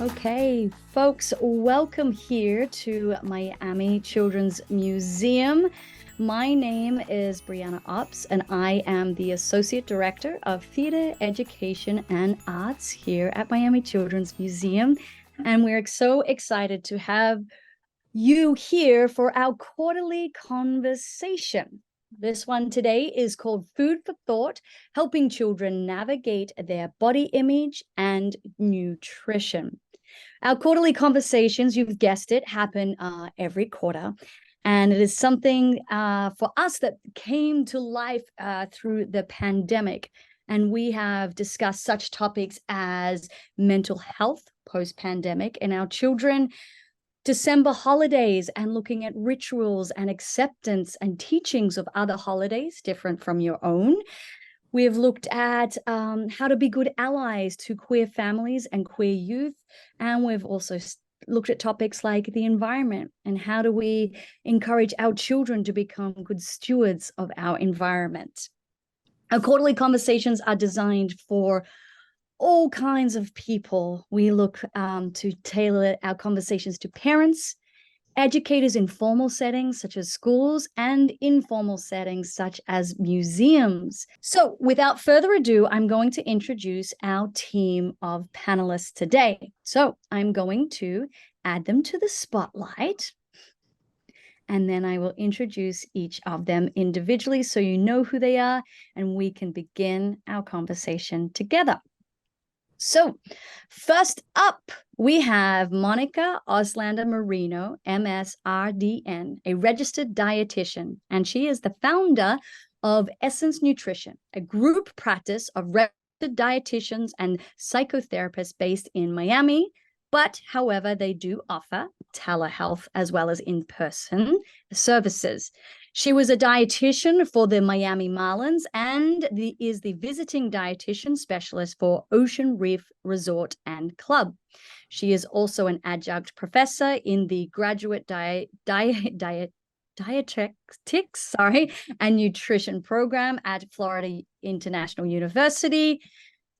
Okay, folks, welcome here to Miami Children's Museum. My name is Brianna Ops, and I am the Associate Director of Theater, Education, and Arts here at Miami Children's Museum. And we're so excited to have you here for our quarterly conversation. This one today is called Food for Thought, Helping Children Navigate Their Body Image and Nutrition. Our quarterly conversations, you've guessed it, happen every quarter. And it is something for us that came to life through the pandemic. And we have discussed such topics as mental health post-pandemic in our children, December holidays, and looking at rituals and acceptance and teachings of other holidays different from your own. We have looked at how to be good allies to queer families and queer youth. And we've also looked at topics like the environment and how do we encourage our children to become good stewards of our environment. Our quarterly conversations are designed for all kinds of people. We look to tailor our conversations to parents, educators in formal settings such as schools, and informal settings such as museums. So without further ado, I'm going to introduce our team of panelists today. So I'm going to add them to the spotlight, and then I will introduce each of them individually so you know who they are and we can begin our conversation together. So first up, we have Monica Auslander Moreno, MSRDN, a registered dietitian, and she is the founder of Essence Nutrition, a group practice of registered dietitians and psychotherapists based in Miami. But however, they do offer telehealth as well as in-person services. She was a dietitian for the Miami Marlins and is the visiting dietitian specialist for Ocean Reef Resort and Club. She is also an adjunct professor in the graduate dietetics and nutrition program at Florida International University,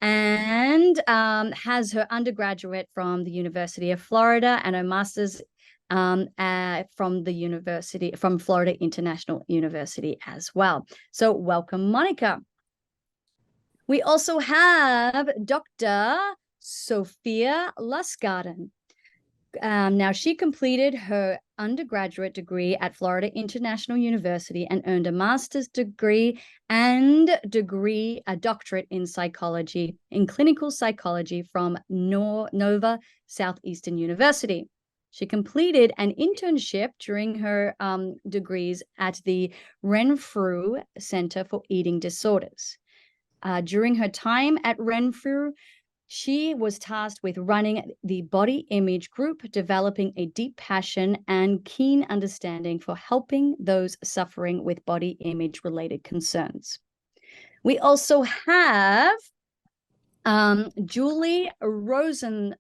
and has her undergraduate from the University of Florida and her master's from Florida International University as well. So welcome, Monica. We also have Dr. Sofia Lustgarten. Now, she completed her undergraduate degree at Florida International University and earned a master's degree and a doctorate in psychology, in clinical psychology from Nova Southeastern University. She completed an internship during her degrees at the Renfrew Center for Eating Disorders. During her time at Renfrew, she was tasked with running the body image group, developing a deep passion and keen understanding for helping those suffering with body image related concerns. We also have Julie Rothenburg.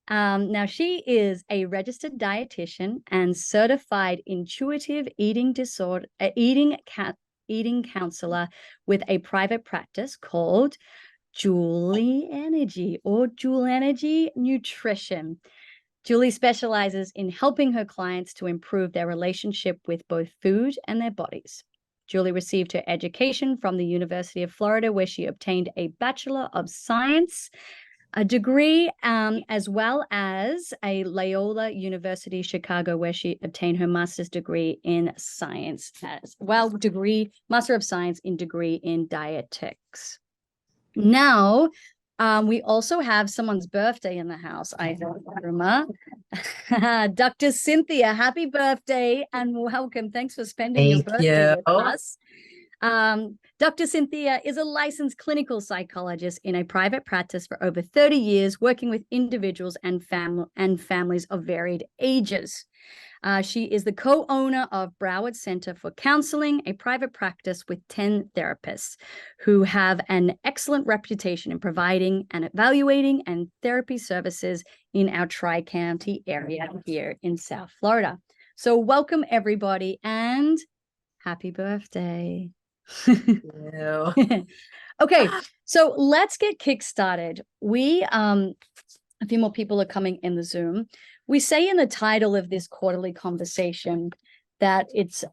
Now, she is a registered dietitian and certified intuitive eating counselor with a private practice called Julie Energy or Jewel Energy Nutrition. Julie specializes in helping her clients to improve their relationship with both food and their bodies. Julie received her education from the University of Florida, where she obtained a Bachelor of Science, a degree, as well as a Loyola University, Chicago, where she obtained her master's degree in science Master of Science in degree in dietetics. Now, we also have someone's birthday in the house, I remember. Dr. Cynthia, happy birthday and welcome. Thanks for spending your birthday with us. Dr. Cynthia is a licensed clinical psychologist in a private practice for over 30 years, working with individuals and families of varied ages. She is the co-owner of Broward Center for Counseling, a private practice with 10 therapists who have an excellent reputation in providing and evaluating and therapy services in our Tri-County area here in South Florida. So welcome, everybody, and happy birthday. Ew. Okay, so let's get kick-started. A few more people are coming in the Zoom. We say in the title of this quarterly conversation that it's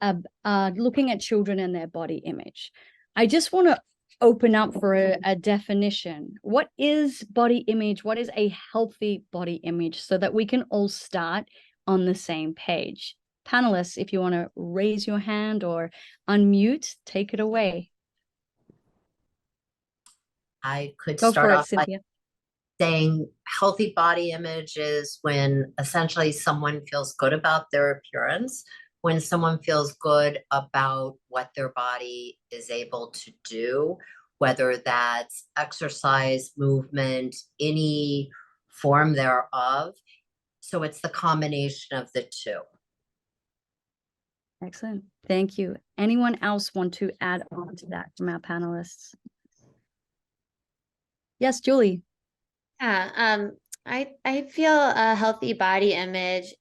looking at children and their body image. I just want to open up for a definition. What is body image? What is a healthy body image, so that we can all start on the same page? Panelists, if you want to raise your hand or unmute, take it away. I could Go start for it, off by Cynthia. saying healthy body image is when essentially someone feels good about their appearance, when someone feels good about what their body is able to do, whether that's exercise, movement, any form thereof. So it's the combination of the two. Excellent. Thank you. Anyone else want to add on to that from our panelists? Yes, Julie. Yeah, I feel a healthy body image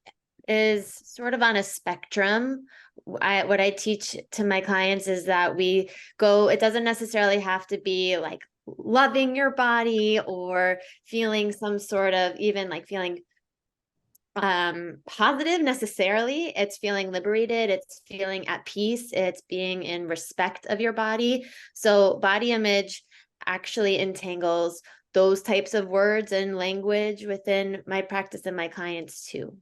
is sort of on a spectrum. What I teach to my clients is that it doesn't necessarily have to be like loving your body or feeling some sort of, even like feeling positive necessarily. It's feeling liberated, it's feeling at peace, it's being in respect of your body. So body image actually entangles those types of words and language within my practice and my clients too.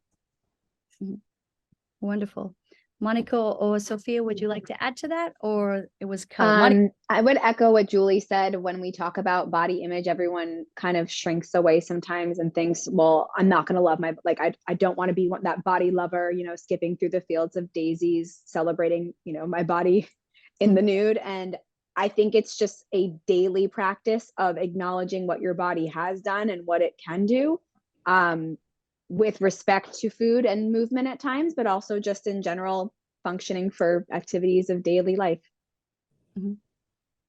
Wonderful. Monica or Sophia, would you like to add to that, or it was covered? I would echo what Julie said. When we talk about body image, everyone kind of shrinks away sometimes and thinks, well, I'm not going to love I don't want to be that body lover, skipping through the fields of daisies, celebrating, my body in the nude. And I think it's just a daily practice of acknowledging what your body has done and what it can do, with respect to food and movement at times, but also just in general functioning for activities of daily life. Mm-hmm.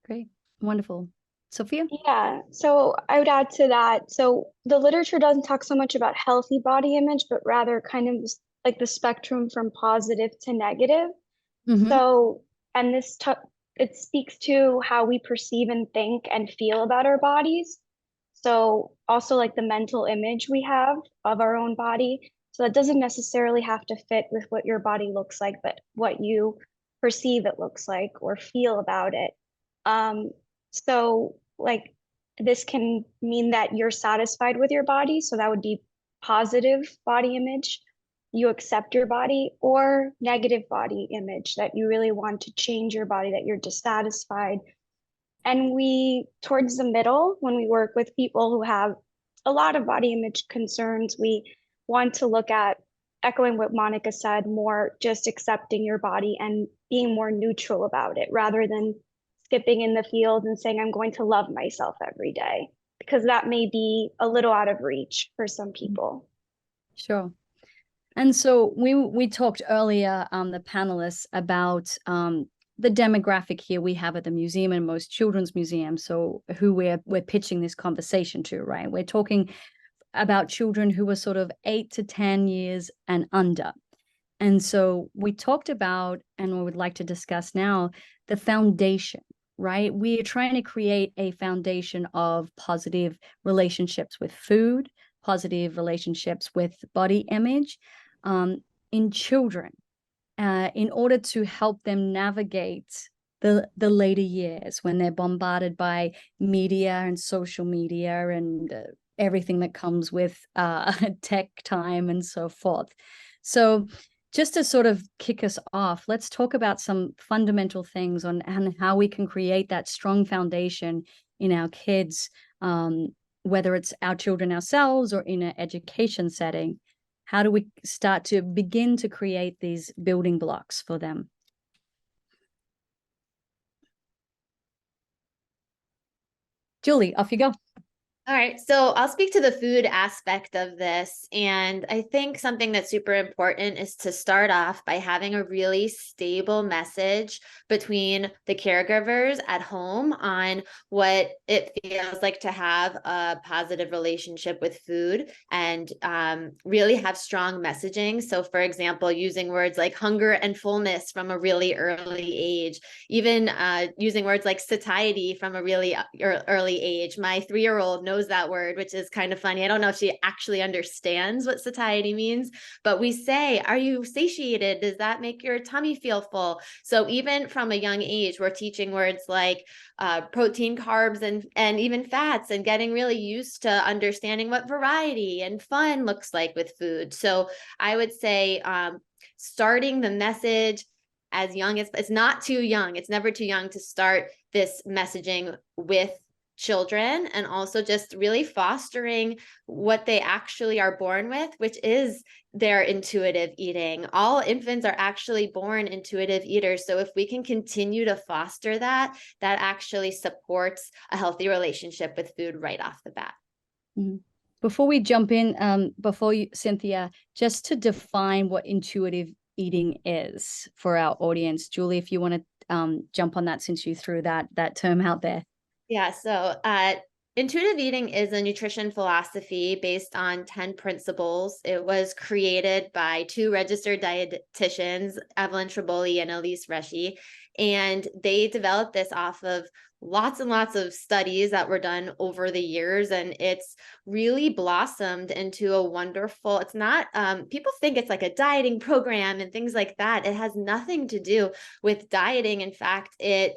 Great. Wonderful. Sophia? Yeah, so I would add to that. So the literature doesn't talk so much about healthy body image, but rather kind of like the spectrum from positive to negative. Mm-hmm. So, and it speaks to how we perceive and think and feel about our bodies. So also like the mental image we have of our own body. So that doesn't necessarily have to fit with what your body looks like, but what you perceive it looks like or feel about it. So like this can mean that you're satisfied with your body. So that would be positive body image. You accept your body, or negative body image that you really want to change your body, that you're dissatisfied. And towards the middle, when we work with people who have a lot of body image concerns, we want to look at, echoing what Monica said, more just accepting your body and being more neutral about it rather than skipping in the field and saying, I'm going to love myself every day, because that may be a little out of reach for some people. Sure. And so we talked earlier, the panelists, about the demographic here we have at the museum and most children's museums. So who we're pitching this conversation to, right? We're talking about children who are sort of 8 to 10 years and under. And so we talked about, and we would like to discuss now, the foundation, right? We are trying to create a foundation of positive relationships with food, positive relationships with body image, in children, in order to help them navigate the later years when they're bombarded by media and social media and everything that comes with tech time and so forth. So just to sort of kick us off, let's talk about some fundamental things on how we can create that strong foundation in our kids, whether it's our children ourselves or in an education setting. How do we start to begin to create these building blocks for them? Julie, off you go. All right, so I'll speak to the food aspect of this. And I think something that's super important is to start off by having a really stable message between the caregivers at home on what it feels like to have a positive relationship with food, and really have strong messaging. So, for example, using words like hunger and fullness from a really early age, even using words like satiety from a really early age. My 3-year-old knows that word, which is kind of funny. I don't know if she actually understands what satiety means, but we say, are you satiated? Does that make your tummy feel full? So even from a young age, we're teaching words like protein, carbs, and even fats, and getting really used to understanding what variety and fun looks like with food. So I would say starting the message as young as, it's not too young. It's never too young to start this messaging with children, and also just really fostering what they actually are born with, which is their intuitive eating. All infants are actually born intuitive eaters. So if we can continue to foster that, that actually supports a healthy relationship with food right off the bat. Mm-hmm. Before we jump in, Cynthia, just to define what intuitive eating is for our audience, Julie, if you want to jump on that, since you threw that term out there. Yeah, so intuitive eating is a nutrition philosophy based on 10 principles. It was created by 2 registered dietitians, Evelyn Triboli and Elise Reschi, and they developed this off of lots and lots of studies that were done over the years, and it's really blossomed into a wonderful, it's not, people think it's like a dieting program and things like that. It has nothing to do with dieting. In fact, it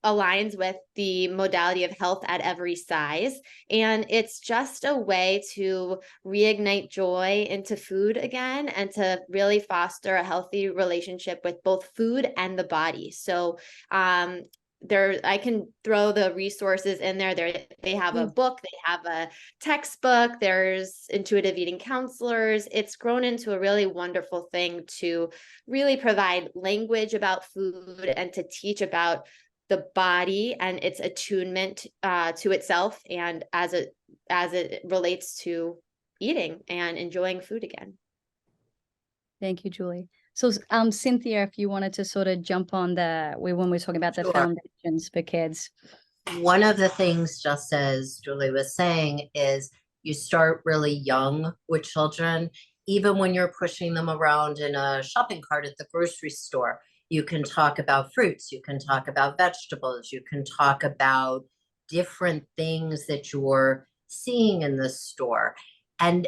aligns with the modality of health at every size. And it's just a way to reignite joy into food again, and to really foster a healthy relationship with both food and the body. So I can throw the resources in there. They have a book, they have a textbook, there's intuitive eating counselors. It's grown into a really wonderful thing to really provide language about food and to teach about the body and its attunement to itself, and as it relates to eating and enjoying food again. Thank you, Julie. So Cynthia, if you wanted to sort of jump on when we're talking about the Sure. foundations for kids. One of the things, just as Julie was saying, is you start really young with children. Even when you're pushing them around in a shopping cart at the grocery store, you can talk about fruits, you can talk about vegetables, you can talk about different things that you're seeing in the store. And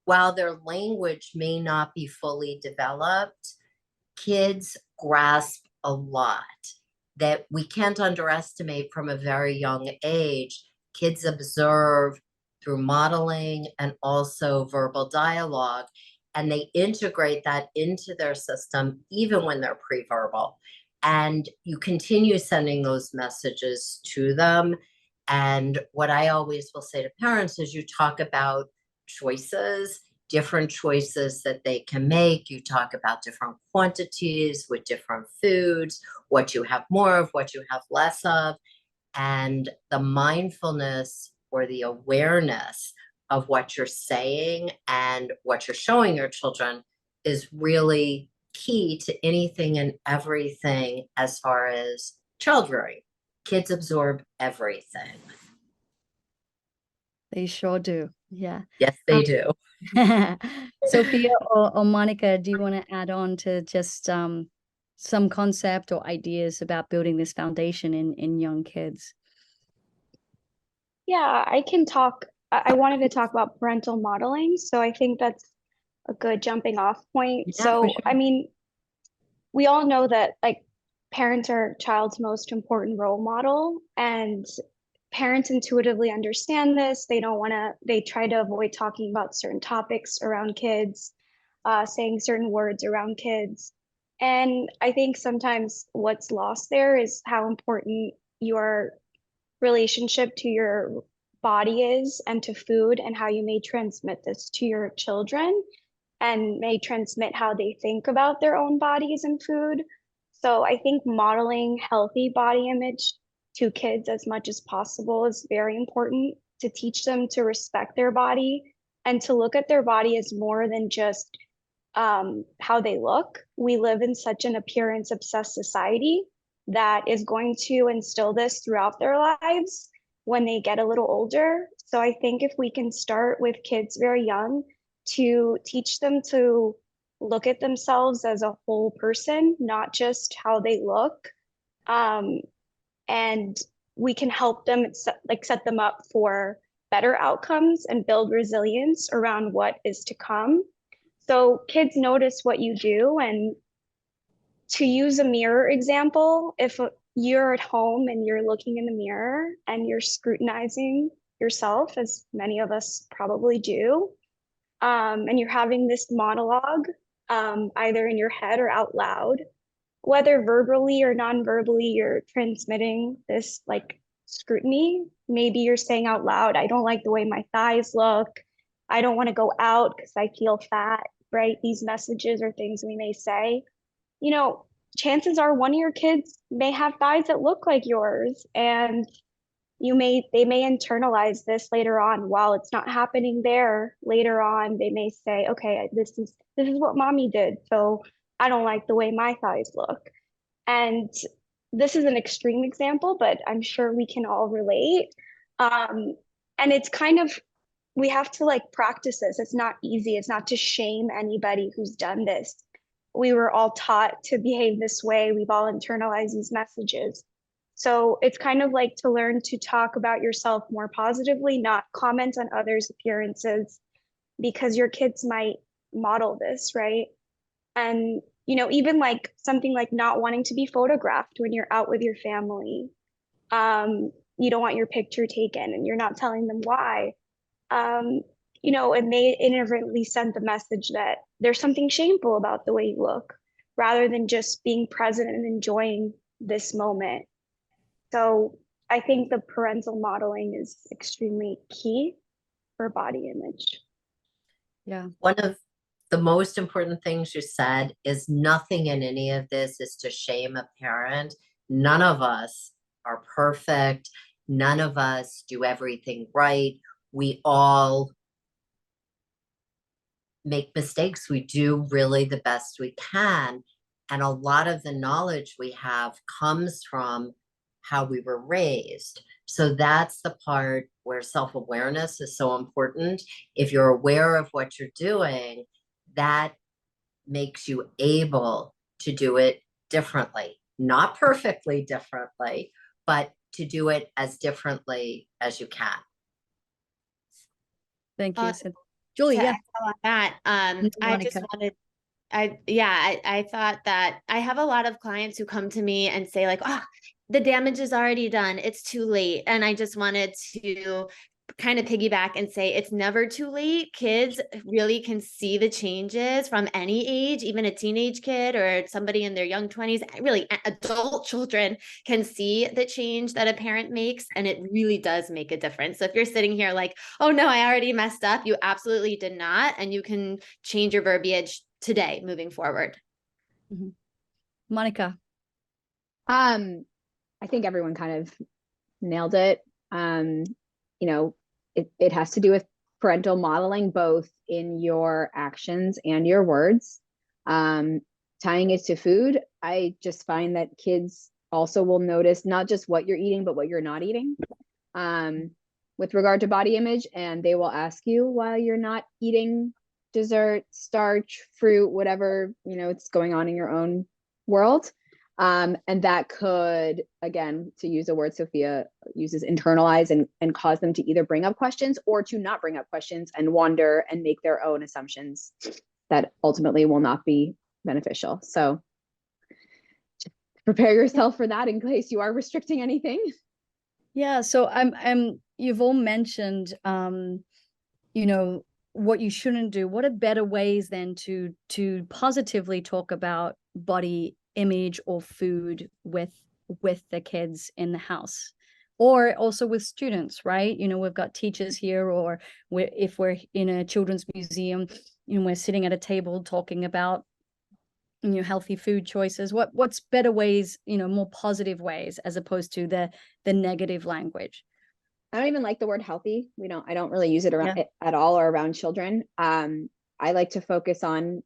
while their language may not be fully developed, kids grasp a lot that we can't underestimate from a very young age. Kids observe through modeling and also verbal dialogue, and they integrate that into their system even when they're pre-verbal. And you continue sending those messages to them. And what I always will say to parents is, you talk about choices, different choices that they can make. You talk about different quantities with different foods, what you have more of, what you have less of. And the mindfulness or the awareness of what you're saying and what you're showing your children is really key to anything and everything as far as child rearing. Kids absorb everything. They sure do. Yeah. Yes, they do. Sofia or Monica, do you want to add on to just some concept or ideas about building this foundation in young kids? Yeah, I can talk. I wanted to talk about parental modeling. So I think that's a good jumping off point. Yeah, So, for sure. I mean, we all know that like parents are child's most important role model, and parents intuitively understand this. They try to avoid talking about certain topics around kids, saying certain words around kids. And I think sometimes what's lost there is how important your relationship to your body is and to food, and how you may transmit this to your children and may transmit how they think about their own bodies and food. So I think modeling healthy body image to kids as much as possible is very important. to teach them to respect their body and to look at their body as more than just how they look. We live in such an appearance obsessed society that is going to instill this throughout their lives when they get a little older. So I think if we can start with kids very young to teach them to look at themselves as a whole person, not just how they look, and we can help them set them up for better outcomes and build resilience around what is to come. So kids notice what you do. And to use a mirror example, if you're at home and you're looking in the mirror and you're scrutinizing yourself, as many of us probably do, and you're having this monologue, either in your head or out loud, whether verbally or non-verbally, you're transmitting this like scrutiny. Maybe you're saying out loud, I don't like the way my thighs look. I don't want to go out because I feel fat, right? These messages are things we may say. You know, chances are one of your kids may have thighs that look like yours, and they may internalize this later on. While it's not happening there, later on they may say, okay, this is what mommy did, so I don't like the way my thighs look. And this is an extreme example, but I'm sure we can all relate. And it's kind of, we have to like practice this. It's not easy. It's not to shame anybody who's done this. We were all taught to behave this way. We've all internalized these messages. So it's kind of like to learn to talk about yourself more positively, not comment on others' appearances, because your kids might model this, right? And, you know, even like something like not wanting to be photographed when you're out with your family. You don't want your picture taken and you're not telling them why. You know, it may inadvertently send the message that there's something shameful about the way you look, rather than just being present and enjoying this moment. So I think the parental modeling is extremely key for body image. Yeah. One of the most important things you said is nothing in any of this is to shame a parent. None of us are perfect. None of us do everything right. We all make mistakes. We do really the best we can. And a lot of the knowledge we have comes from how we were raised. So that's the part where self-awareness is so important. If you're aware of what you're doing, that makes you able to do it differently, not perfectly differently, but to do it as differently as you can. Thank you, Cynthia. Julie, to yeah. echo on that, And I just Monica. wanted, I thought that I have a lot of clients who come to me and say like, oh, the damage is already done. It's too late. And I just wanted to kind of piggyback and say it's never too late. Kids really can see the changes from any age, even a teenage kid or somebody in their young 20s. Really, adult children can see the change that a parent makes, and it really does make a difference. So if you're sitting here like, oh no, I already messed up, you absolutely did not, and you can change your verbiage today moving forward. Mm-hmm. Monica. I think everyone kind of nailed it. You know, it has to do with parental modeling, both in your actions and your words. Tying it to food, I just find that kids also will notice not just what you're eating, but what you're not eating. With regard to body image, and they will ask you why you're not eating dessert, starch, fruit, whatever, you know, it's going on in your own world. And that could, again, to use a word Sofia uses, internalize and cause them to either bring up questions or to not bring up questions and wonder and make their own assumptions that ultimately will not be beneficial. So just prepare yourself for that in case you are restricting anything. Yeah, so you've all mentioned you know, what you shouldn't do. What are better ways then to positively talk about body image or food with the kids in the house, or also with students, right? You know, we've got teachers here, or if we're in a children's museum, you know, we're sitting at a table talking about, you know, healthy food choices. What's better ways, you know, more positive ways as opposed to the negative language? I don't even like the word healthy. I don't really use it around Yeah. it at all or around children. I like to focus on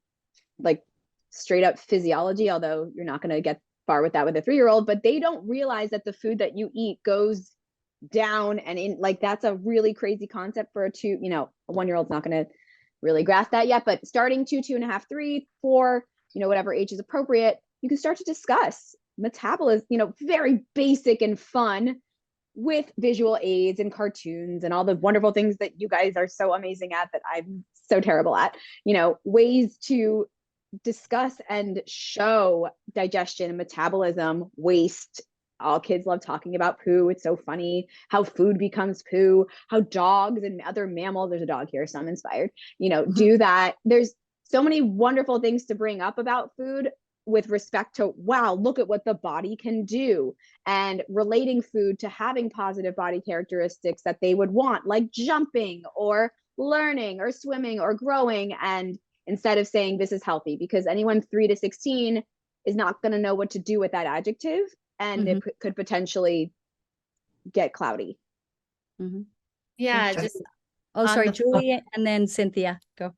like straight up physiology, although you're not going to get far with that with a 3-year-old, but they don't realize that the food that you eat goes down and in, like, that's a really crazy concept for a 1-year-old's not going to really grasp that yet, but starting 2, 2.5, 3, 4, whatever age is appropriate, you can start to discuss metabolism, very basic and fun, with visual aids and cartoons and all the wonderful things that you guys are so amazing at that I'm so terrible at, ways to discuss and show digestion and metabolism, waste. All kids love talking about poo. It's so funny how food becomes poo, how dogs and other mammals, there's a dog here, so I'm inspired, do that. There's so many wonderful things to bring up about food with respect to, wow, look at what the body can do, and relating food to having positive body characteristics that they would want, like jumping or learning or swimming or growing. And instead of saying this is healthy, because anyone 3 to 16 is not going to know what to do with that adjective, and it could potentially get cloudy. Yeah, That's just right. Oh, sorry, Julie, and then Cynthia, go.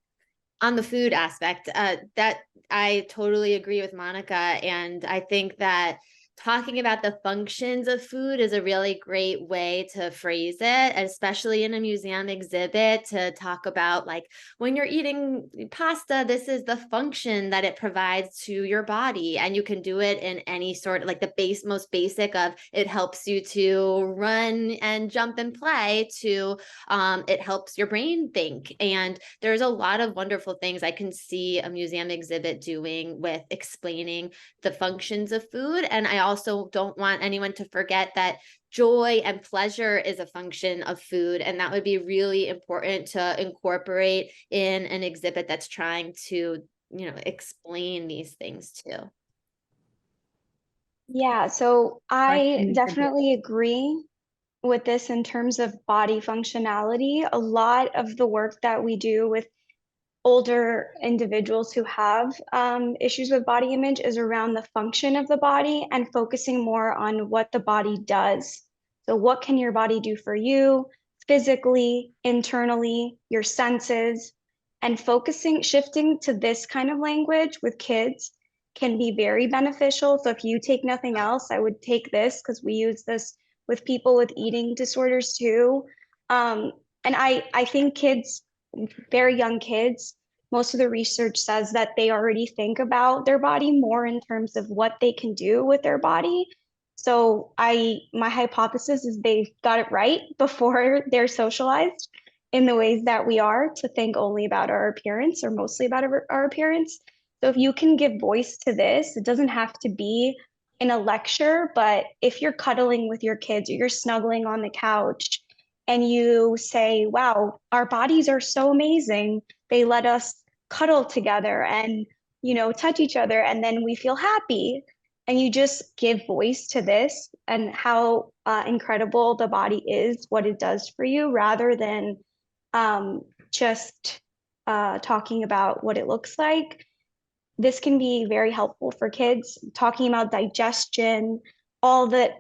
on the food aspect, that I totally agree with Monica. And I think that talking about the functions of food is a really great way to phrase it, especially in a museum exhibit, to talk about, like, when you're eating pasta, this is the function that it provides to your body. And you can do it in any sort of, like, the most basic of, it helps you to run and jump and play, to it helps your brain think. And there's a lot of wonderful things I can see a museum exhibit doing with explaining the functions of food. And I also don't want anyone to forget that joy and pleasure is a function of food. And that would be really important to incorporate in an exhibit that's trying to, explain these things too. Yeah, so I Cynthia. definitely agree with this in terms of body functionality. A lot of the work that we do with older individuals who have issues with body image is around the function of the body and focusing more on what the body does. So what can your body do for you physically, internally, your senses, and shifting to this kind of language with kids can be very beneficial. So if you take nothing else, I would take this, because we use this with people with eating disorders too. And I think kids, very young kids, most of the research says that they already think about their body more in terms of what they can do with their body. So my hypothesis is they got it right before they're socialized in the ways that we are, to think only about our appearance, or mostly about our appearance. So if you can give voice to this, it doesn't have to be in a lecture, but if you're cuddling with your kids, or you're snuggling on the couch, and you say, wow, our bodies are so amazing. They let us cuddle together and, touch each other, and then we feel happy. And you just give voice to this and how incredible the body is, what it does for you, rather than just talking about what it looks like. This can be very helpful for kids, talking about digestion, all the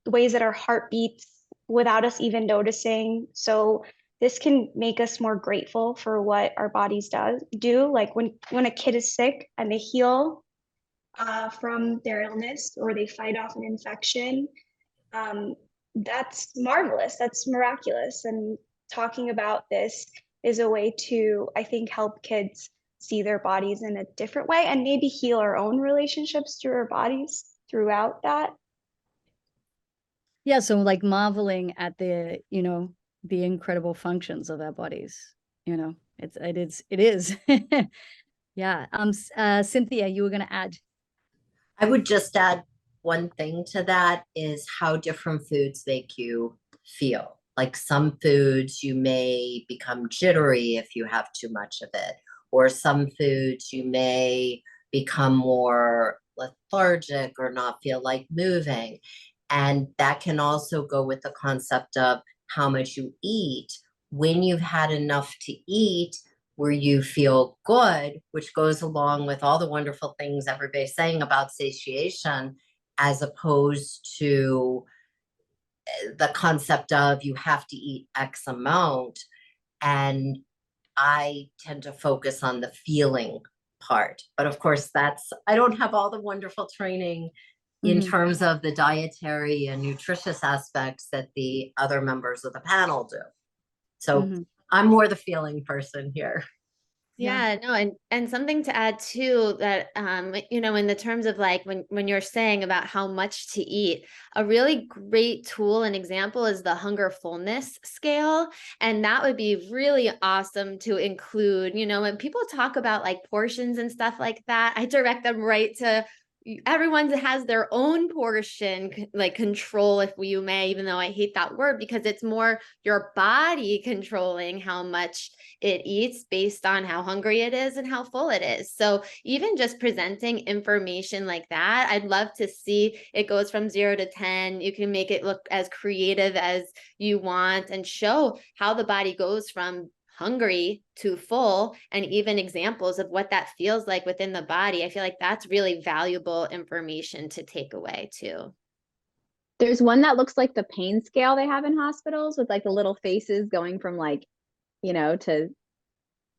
ways that our heart beats without us even noticing. So this can make us more grateful for what our bodies do. Like when a kid is sick and they heal from their illness, or they fight off an infection, that's marvelous. That's miraculous. And talking about this is a way to, I think, help kids see their bodies in a different way, and maybe heal our own relationships to our bodies throughout that. Yeah, so like marveling at the incredible functions of our bodies. It is. Yeah. Cynthia, you were going to add. I would just add one thing to that, is how different foods make you feel. Like some foods you may become jittery if you have too much of it, or some foods you may become more lethargic or not feel like moving. And that can also go with the concept of how much you eat. When you've had enough to eat, where you feel good, which goes along with all the wonderful things everybody's saying about satiation, as opposed to the concept of you have to eat X amount. And I tend to focus on the feeling part. But of course, I don't have all the wonderful training in terms of the dietary and nutritious aspects that the other members of the panel do. So I'm more the feeling person here. Yeah, no, and something to add too, that you know, in the terms of like when you're saying about how much to eat, a really great tool and example is the hunger fullness scale. And that would be really awesome to include. You know, when people talk about like portions and stuff like that, I direct them right to everyone has their own portion, like control, if you may, even though I hate that word, because it's more your body controlling how much it eats based on how hungry it is and how full it is. So even just presenting information like that, I'd love to see. It goes from 0 to 10. You can make it look as creative as you want and show how the body goes from hungry to full, and even examples of what that feels like within the body. I feel like that's really valuable information to take away too. There's one that looks like the pain scale they have in hospitals with like the little faces going from like, you know, to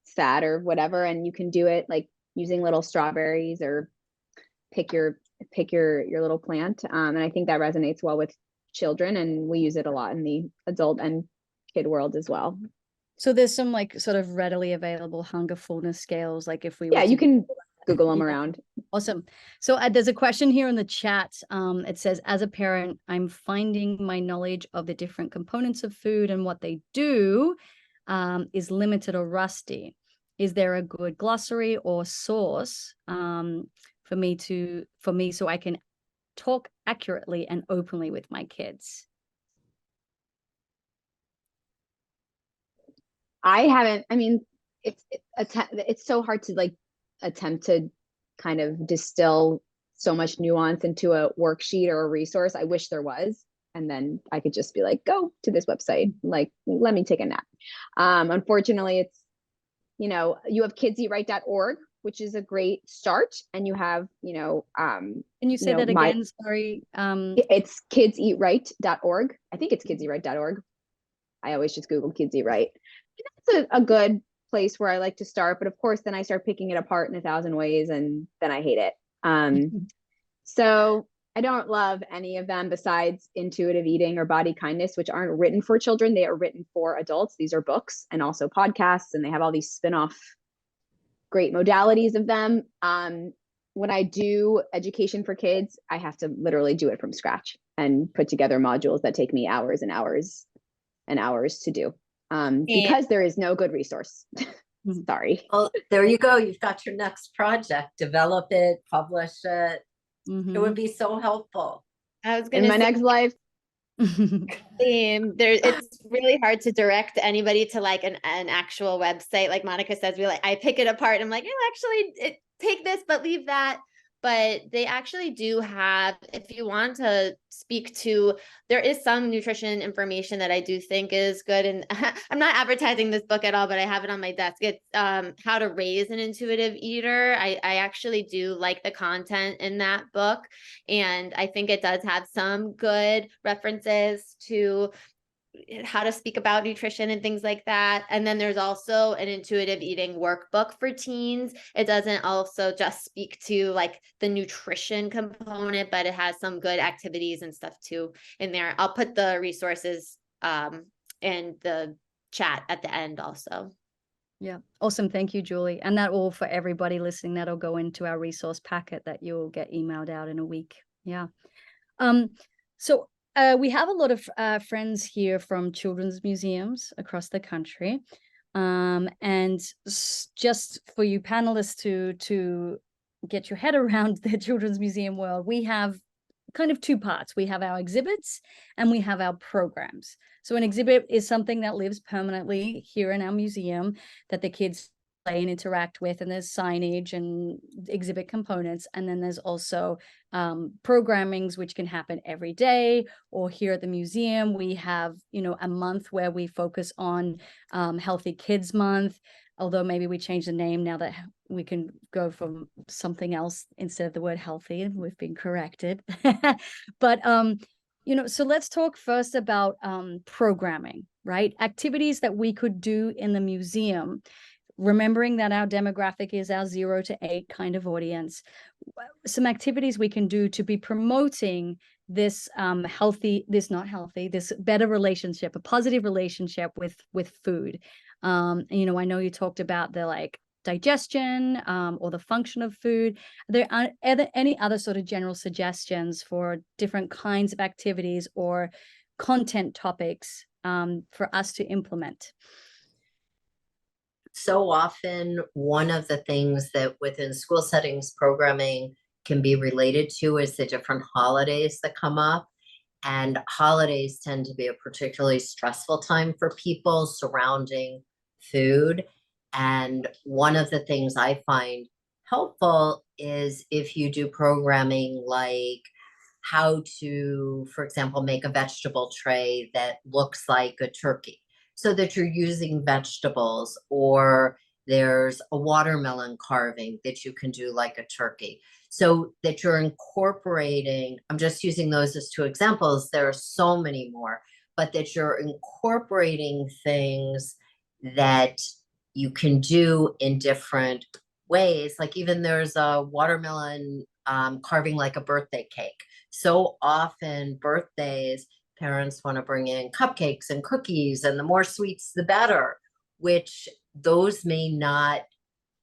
sad or whatever. And you can do it like using little strawberries or pick your little plant. And I think that resonates well with children, and we use it a lot in the adult and kid world as well. So there's some like sort of readily available hunger fullness scales. Like if we you can Google them around. Awesome. So there's a question here in the chat. It says, as a parent, I'm finding my knowledge of the different components of food and what they do is limited or rusty. Is there a good glossary or source for me so I can talk accurately and openly with my kids? It's so hard to like attempt to kind of distill so much nuance into a worksheet or a resource. I wish there was, and then I could just be like, go to this website, like, let me take a nap. Unfortunately, it's, you know, you have kidseatright.org, which is a great start. And you have, can you say that again? Sorry. It's kidseatright.org. I think it's kidseatright.org. I always just Google Kids Eat Right. That's a good place where I like to start. But of course, then I start picking it apart in 1,000 ways, and then I hate it. So I don't love any of them besides Intuitive Eating or Body Kindness, which aren't written for children. They are written for adults. These are books and also podcasts, and they have all these spin-off great modalities of them. When I do education for kids, I have to literally do it from scratch and put together modules that take me hours and hours and hours to do, because there is no good resource. Sorry. Well, there you go. You've got your next project. Develop it, publish it. It would be so helpful. I was going to in my next life. It's really hard to direct anybody to like an actual website. Like Monica says, I pick it apart and I'm like, actually take this, but leave that. But they actually do have, if you want to speak to, there is some nutrition information that I do think is good. And I'm not advertising this book at all, but I have it on my desk. It's How to Raise an Intuitive Eater. I actually do like the content in that book. And I think it does have some good references to how to speak about nutrition and things like that. And then there's also an intuitive eating workbook for teens. It doesn't also just speak to like the nutrition component, but it has some good activities and stuff too in there. I'll put the resources in the chat at the end also. Yeah. Awesome. Thank you, Julie. And that all for everybody listening, that'll go into our resource packet that you'll get emailed out in a week. Yeah. So we have a lot of friends here from children's museums across the country. And just for you panelists to get your head around the children's museum world, we have kind of two parts. We have our exhibits and we have our programs. So an exhibit is something that lives permanently here in our museum that the kids play and interact with, and there's signage and exhibit components. And then there's also programmings which can happen every day, or here at the museum we have, a month where we focus on Healthy Kids Month, although maybe we change the name now that we can go from something else instead of the word healthy. We've been corrected. But So let's talk first about programming, right? Activities that we could do in the museum, remembering that our demographic is our 0 to 8 kind of audience. Some activities we can do to be promoting this this better relationship, a positive relationship with food. I know you talked about the digestion or the function of food. Are there any other sort of general suggestions for different kinds of activities or content topics for us to implement? So often, one of the things that within school settings programming can be related to is the different holidays that come up. And holidays tend to be a particularly stressful time for people surrounding food. And one of the things I find helpful is if you do programming like how to, for example, make a vegetable tray that looks like a turkey so that you're using vegetables, or there's a watermelon carving that you can do like a turkey. So that you're incorporating, I'm just using those as 2 examples. There are so many more, but that you're incorporating things that you can do in different ways. Like even there's a watermelon carving like a birthday cake. So often birthdays, parents want to bring in cupcakes and cookies, and the more sweets, the better, which those may not,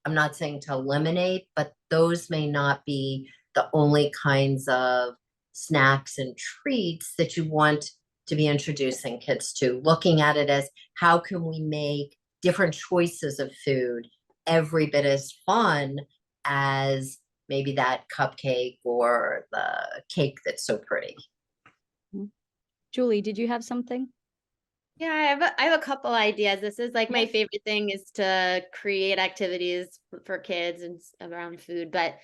I'm not saying to eliminate, but those may not be the only kinds of snacks and treats that you want to be introducing kids to. Looking at it as how can we make different choices of food every bit as fun as maybe that cupcake or the cake that's so pretty. Julie, did you have something? Yeah, I have a couple ideas. This is like my favorite thing is to create activities for kids and around food. But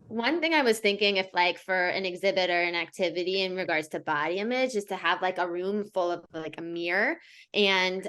one thing I was thinking, if like for an exhibit or an activity in regards to body image, is to have like a room full of like a mirror. And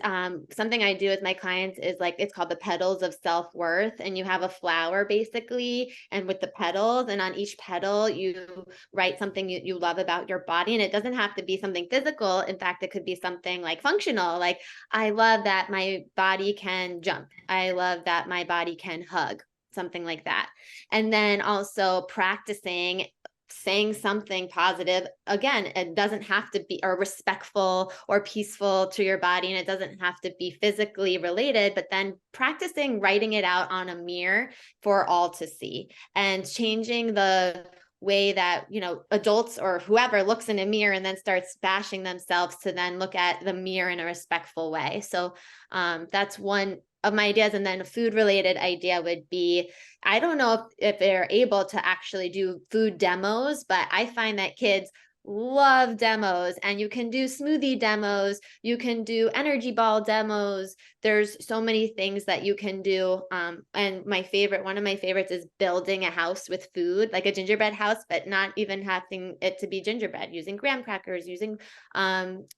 something I do with my clients is like, it's called the petals of self-worth. And you have a flower basically, and with the petals, and on each petal, you write something you love about your body. And it doesn't have to be something physical. In fact, it could be something like functional. Like, I love that my body can jump. I love that my body can hug. Something like that. And then also practicing saying something positive. Again, it doesn't have to be or respectful or peaceful to your body, and it doesn't have to be physically related, but then practicing writing it out on a mirror for all to see, and changing the way that, adults or whoever looks in a mirror and then starts bashing themselves to then look at the mirror in a respectful way. So that's one of my ideas. And then a food related idea would be, I don't know if they're able to actually do food demos, but I find that kids love demos, and you can do smoothie demos, you can do energy ball demos. There's so many things that you can do. And one of my favorites is building a house with food, like a gingerbread house, but not even having it to be gingerbread, using graham crackers, using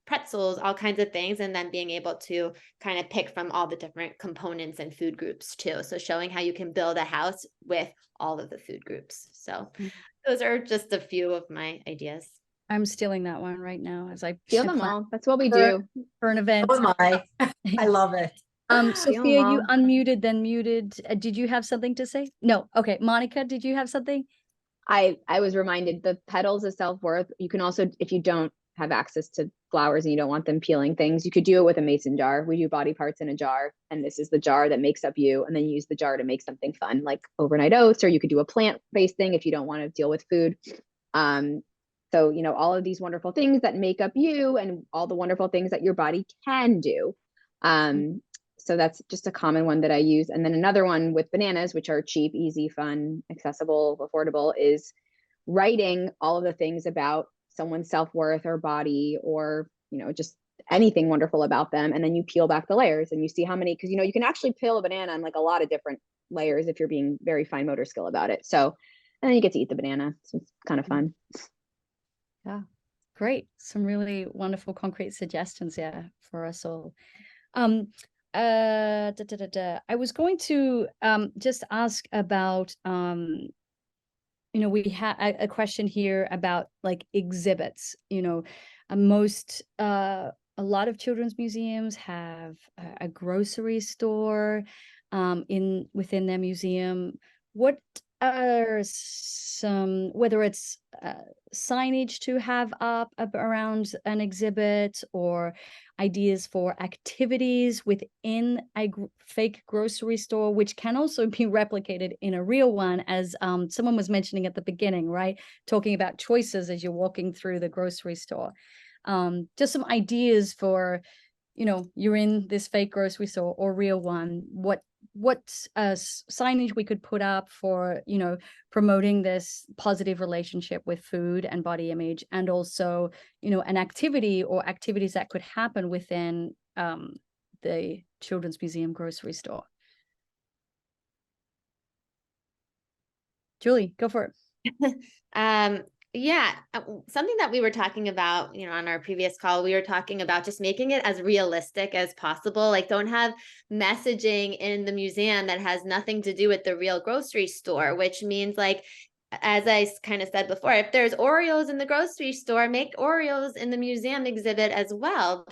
pretzels, all kinds of things, and then being able to kind of pick from all the different components and food groups too. So showing how you can build a house with all of the food groups. So those are just a few of my ideas. I'm stealing that one right now as I Steal them all. That's what we do for an event. Oh my, I love it. Sophia, you unmuted, then muted. Did you have something to say? No. Okay. Monica, did you have something? I was reminded the petals of self-worth. You can also, if you don't have access to flowers and you don't want them peeling things, you could do it with a mason jar. We do body parts in a jar, and this is the jar that makes up you, and then use the jar to make something fun, like overnight oats, or you could do a plant-based thing if you don't want to deal with food. So, all of these wonderful things that make up you and all the wonderful things that your body can do. So that's just a common one that I use. And then another one with bananas, which are cheap, easy, fun, accessible, affordable, is writing all of the things about someone's self-worth or body, or, just anything wonderful about them. And then you peel back the layers and you see how many, because, you can actually peel a banana on like a lot of different layers if you're being very fine motor skill about it. So, and then you get to eat the banana. So it's kind of fun. Yeah, great. Some really wonderful concrete suggestions, for us all. I was going to just ask about we had a question here about like exhibits. Most a lot of children's museums have a grocery store within their museum. What are some, whether it's signage to have up around an exhibit, or ideas for activities within a fake grocery store, which can also be replicated in a real one, as someone was mentioning at the beginning, right? Talking about choices as you're walking through the grocery store. Just some ideas for, you're in this fake grocery store or real one, what signage we could put up for, promoting this positive relationship with food and body image, and also, an activity or activities that could happen within the Children's Museum grocery store. Julie, go for it. Yeah, something that we were talking about, on our previous call, we were talking about just making it as realistic as possible. Like, don't have messaging in the museum that has nothing to do with the real grocery store, which means, like, as I kind of said before, if there's Oreos in the grocery store, make Oreos in the museum exhibit as well.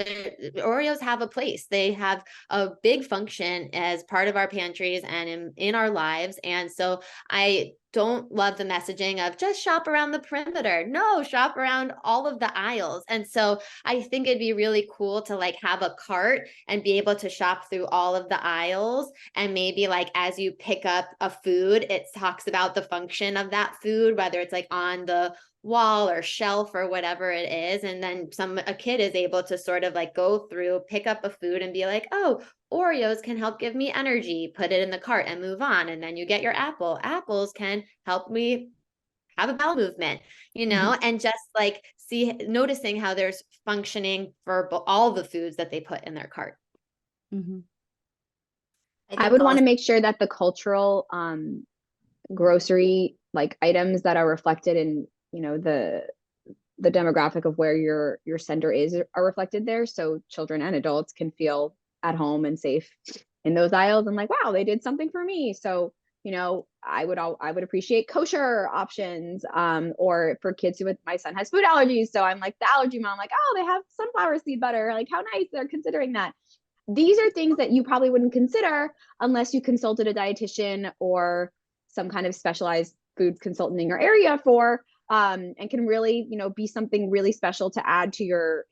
Oreos have a place. They have a big function as part of our pantries and in our lives. And so I don't love the messaging of just shop around the perimeter. No, shop around all of the aisles. And so I think it'd be really cool to like have a cart and be able to shop through all of the aisles. And maybe like as you pick up a food, it talks about the function of that food, whether it's like on the wall or shelf or whatever it is. And then a kid is able to sort of like go through, pick up a food and be like, oh, Oreos can help give me energy, put it in the cart and move on. And then you get your apple. Apples can help me have a bowel movement, and just like noticing how there's functioning for all the foods that they put in their cart. Mm-hmm. I would want to make sure that the cultural grocery like items that are reflected in, the demographic of where your center is are reflected there, so children and adults can feel at home and safe in those aisles and like, wow, they did something for me. So, I would appreciate kosher options, or for kids my son has food allergies. So I'm like the allergy mom, like, oh, they have sunflower seed butter. Like, how nice they're considering that. These are things that you probably wouldn't consider unless you consulted a dietitian or some kind of specialized food consultant in your area for, and can really, be something really special to add to your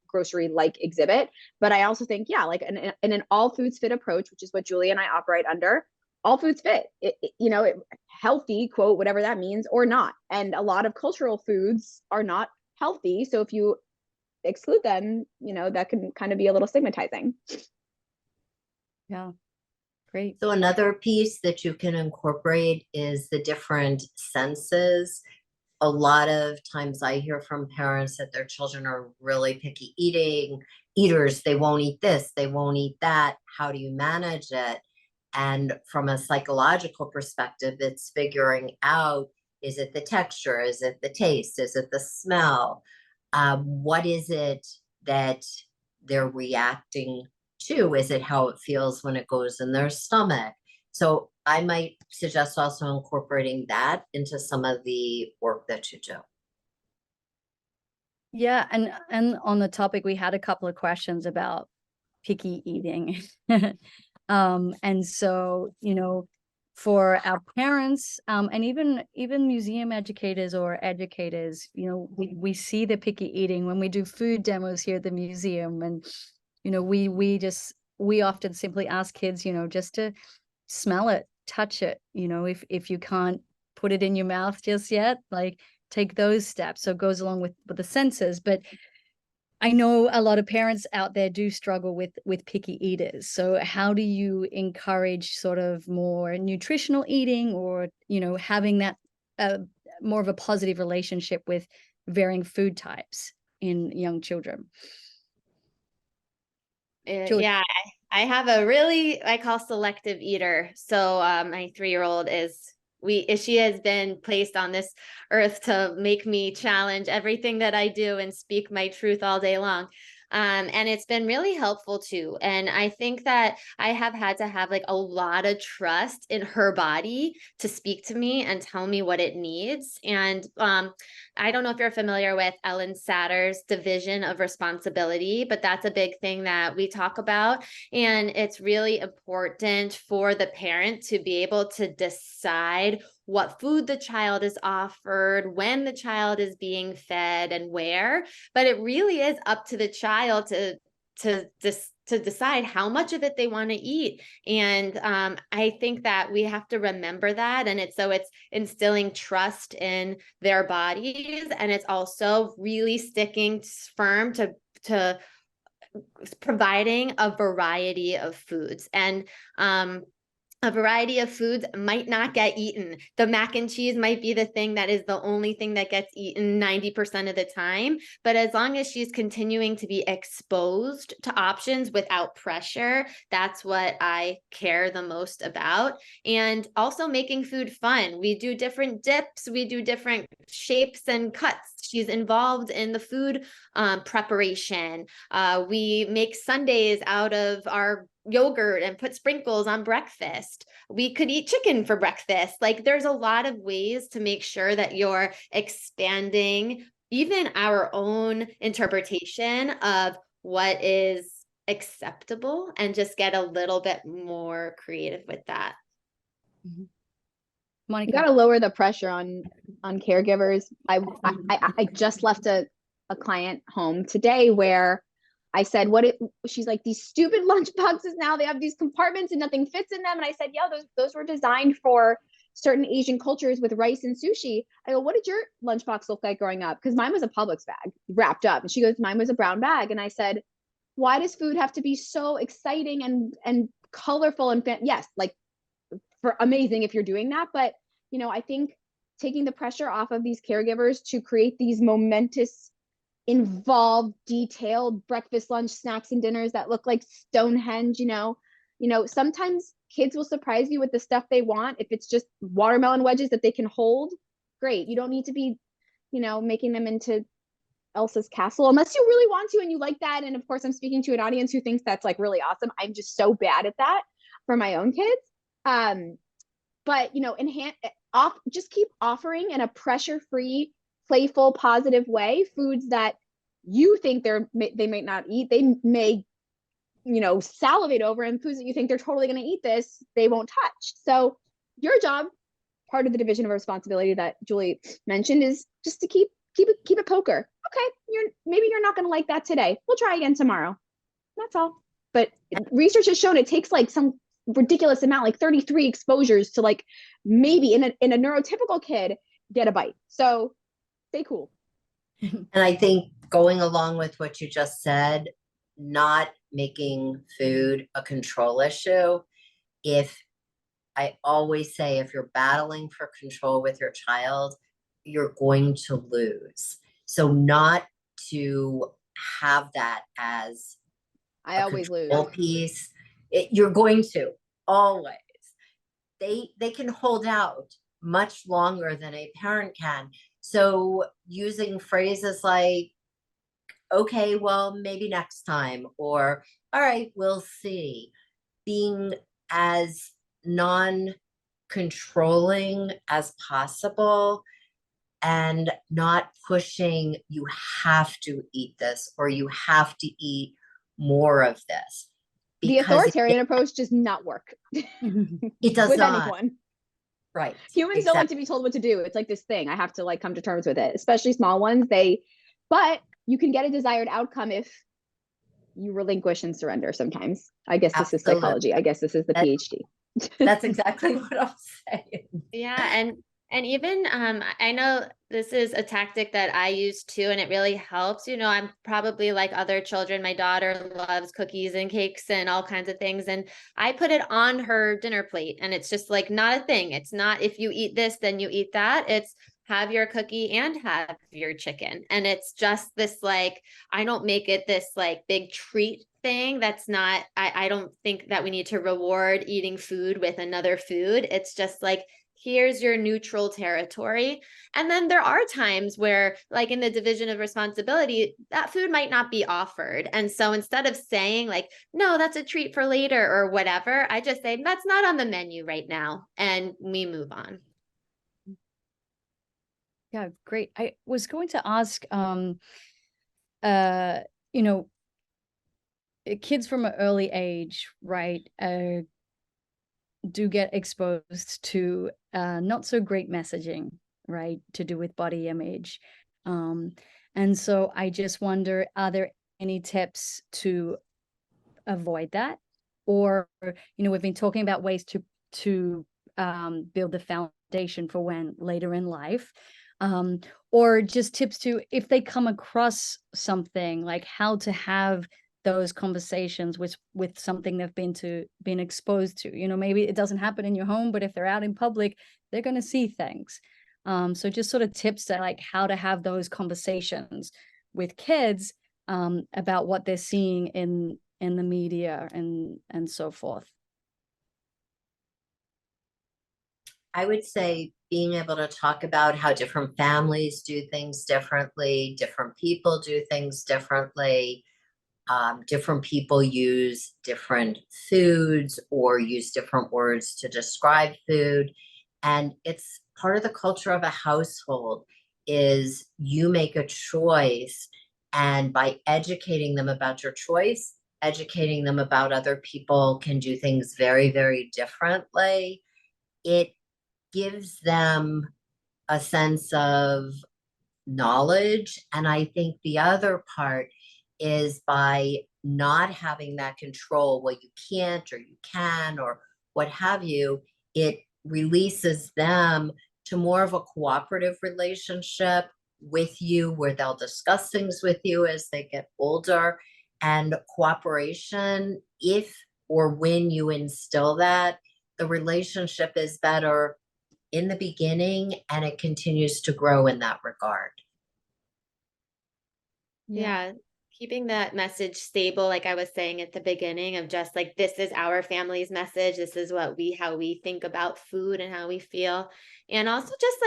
grocery like exhibit. But I also think, yeah, like in an all foods fit approach, which is what Julie and I operate under, all foods fit, healthy, quote, whatever that means, or not. And a lot of cultural foods are not healthy. So if you exclude them, that can kind of be a little stigmatizing. Yeah. Great. So another piece that you can incorporate is the different senses. A lot of times I hear from parents that their children are really picky eaters. They won't eat this, they won't eat that. How do you manage it? And from a psychological perspective, it's figuring out, is it the texture? Is it the taste? Is it the smell? What is it that they're reacting to? Is it how it feels when it goes in their stomach? So I might suggest also incorporating that into some of the work that you do. Yeah, and on the topic, we had a couple of questions about picky eating. And so, for our parents, and even museum educators or educators, we see the picky eating when we do food demos here at the museum. And, we often simply ask kids, just to smell it, touch it, if you can't put it in your mouth just yet, like take those steps. So it goes along with the senses. But I know a lot of parents out there do struggle with picky eaters. So how do you encourage sort of more nutritional eating, or, having that more of a positive relationship with varying food types in young children? Yeah, I have I call selective eater. So my 3-year-old she has been placed on this earth to make me challenge everything that I do and speak my truth all day long. And it's been really helpful too. And I think that I have had to have like a lot of trust in her body to speak to me and tell me what it needs. And I don't know if you're familiar with Ellen Satter's division of responsibility, but that's a big thing that we talk about. And it's really important for the parent to be able to decide what food the child is offered, when the child is being fed, and where. But it really is up to the child to decide how much of it they want to eat. And I think that we have to remember that. And it's instilling trust in their bodies. And it's also really sticking firm to providing a variety of foods. And a variety of foods might not get eaten. The mac and cheese might be the thing that is the only thing that gets eaten 90% of the time. But as long as she's continuing to be exposed to options without pressure, that's what I care the most about. And also making food fun. We do different dips, we do different shapes and cuts. She's involved in the food preparation. We make sundaes out of our yogurt and put sprinkles on breakfast. We could eat chicken for breakfast. Like there's a lot of ways to make sure that you're expanding even our own interpretation of what is acceptable and just get a little bit more creative with that. Monica. You got to lower the pressure on caregivers. I just left a client home today where I said, she's like, these stupid lunch boxes now, they have these compartments and nothing fits in them. And I said, yeah, those were designed for certain Asian cultures with rice and sushi. I go, what did your lunchbox look like growing up? Because mine was a Publix bag wrapped up. And she goes, mine was a brown bag. And I said, why does food have to be so exciting and colorful and yes, like for amazing if you're doing that. But, I think taking the pressure off of these caregivers to create these momentous, involved, detailed breakfast, lunch, snacks, and dinners that look like Stonehenge, sometimes kids will surprise you with the stuff they want. If it's just watermelon wedges that they can hold, great. You don't need to be, making them into Elsa's castle unless you really want to and you like that. And of course, I'm speaking to an audience who thinks that's like really awesome. I'm just so bad at that for my own kids. But just keep offering in a pressure-free, playful, positive way foods that you think they might not eat. They may, salivate over, and foods that you think they're totally going to eat this, they won't touch. So your job, part of the division of responsibility that Julie mentioned, is just to keep it poker. Okay, maybe you're not going to like that today. We'll try again tomorrow. That's all. But research has shown it takes like some ridiculous amount, like 33 exposures to like maybe in a neurotypical kid get a bite. So stay cool. And I think going along with what you just said, not making food a control issue. I always say, if you're battling for control with your child, you're going to lose. So not to have that as I always lose piece. You're going to always. They can hold out much longer than a parent can. So using phrases like, okay, well, maybe next time, or all right, we'll see. Being as non-controlling as possible and not pushing, you have to eat this or you have to eat more of this. The authoritarian approach does not work. It does with not. anyone. Right. Humans don't like to be told what to do. It's like this thing. I have to like come to terms with it, especially small ones. But you can get a desired outcome if you relinquish and surrender sometimes. I guess this is psychology. I guess this is the Ph.D. That's exactly what I'm saying. Yeah. And even, I know this is a tactic that I use too, and it really helps. I'm probably like other children. My daughter loves cookies and cakes and all kinds of things. And I put it on her dinner plate, and it's just like not a thing. It's not, if you eat this, then you eat that. It's have your cookie and have your chicken. And it's just this, like, I don't make it this like big treat thing. That's not, I don't think that we need to reward eating food with another food. It's just like, here's your neutral territory. And then there are times where, like in the division of responsibility, that food might not be offered. And so instead of saying like, no, that's a treat for later or whatever, I just say, that's not on the menu right now. And we move on. Yeah, great. I was going to ask, you know, kids from an early age, right, do get exposed to not so great messaging, right, to do with body image. And so I just wonder, are there any tips to avoid that? Or, we've been talking about ways to build the foundation for when later in life, or just tips to, if they come across something, like how to have those conversations with something they've been exposed to. Maybe it doesn't happen in your home, but if they're out in public, they're going to see things. So just sort of tips to like how to have those conversations with kids about what they're seeing in the media and so forth. I would say being able to talk about how different families do things differently, different people do things differently. Different people use different foods or use different words to describe food. And it's part of the culture of a household is you make a choice. And by educating them about your choice, educating them about other people can do things very, very differently, it gives them a sense of knowledge. And I think the other part is by not having that control, well, you can't or you can or what have you, it releases them to more of a cooperative relationship with you where they'll discuss things with you as they get older. And cooperation, if or when you instill that, the relationship is better in the beginning and it continues to grow in that regard. Yeah. Keeping that message stable, like I was saying at the beginning, of just like, this is our family's message. This is how we think about food and how we feel. And also just